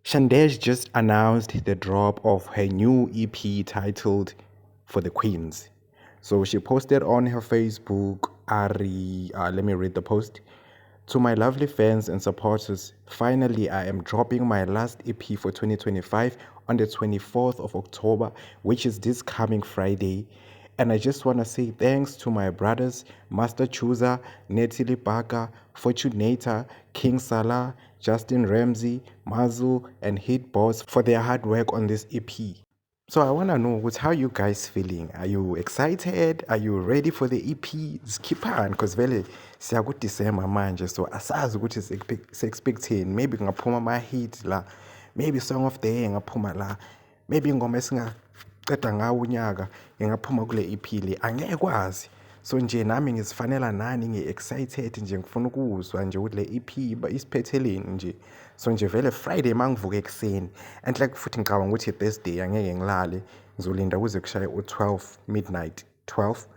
Shandej just announced the drop of her new EP titled For the Queens. So she posted on her Facebook, let me read the post. To my lovely fans and supporters, finally I am dropping my last EP for 2025 on the 24th of October, which is this coming Friday. And I just want to say thanks to my brothers, Master Chooser, Natalie Barker, Fortunator, King Salah, Justin Ramsey, Mazu, and Hit Boss for their hard work on this EP. So I want to know what's how you guys feeling. Are you excited? Are you ready for the EP? Skiphan because vele siyaku December manje, so asazi ukuthi se-expecting maybe kungaphuma ama-hit la, maybe song of the year ngaphuma la, maybe ingoma esingaqeda ngawo unyaka ingaphuma kule EP le, angeke kwazi. So nje nami ngizifanela nani ngi-excited nje ngifuna ukuzwa nje ukuthi le EP isiphetheleni nje. So nje vele Friday mangivuka ekuseni and like futhi ngicabanga ukuthi Thursday angeke ngilale, ngizolinda kuze kushaye u-12 midnight 12,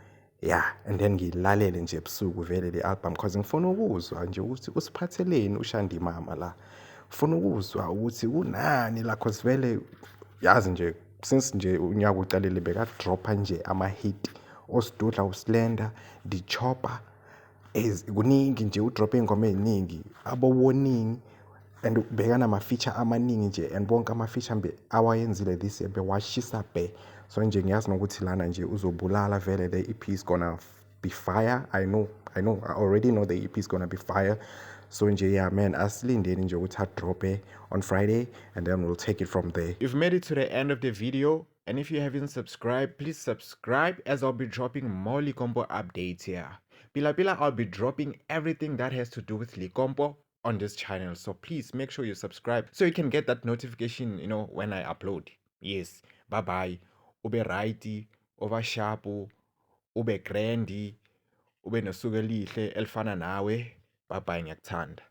yeah, and then ngilalele nje ebusuku vele le album because ngifuna ukuzwa nje ukuthi usiphatheleni uShandi Mama la. Ngifuna ukuzwa ukuthi unani la because vele yazi nje since nje unyaka uqalile bekadropha nje ama-hit oSidudla, uSlender, The Chopper, kuningi nje udrophe iy'ngoma ey'ningi, abo-Warning and ubhekana ama-feature amaningi nje and bonke ama-feature awayenzile this year bewashisa bhe. So nje ngiyazi nokuthi lana nje uzobulala vele, the EP is gonna be fire. I already know the EP is gonna be fire. So nje yeah man, asilindeni nje ukuthi adrophe on Friday and then we'll take it from there. You've made it to the end of the video, and if you haven't subscribed, please subscribe as I'll be dropping more Likompo updates here. Pila I'll be dropping everything that has to do with Likompo on this channel, so please make sure you subscribe so you can get that notification, when I upload. Yes, bye bye. Ube righty, over sharpu, ube grandi, ube nosuku elihle elifana nawe. Bye bye, ngiyakuthanda.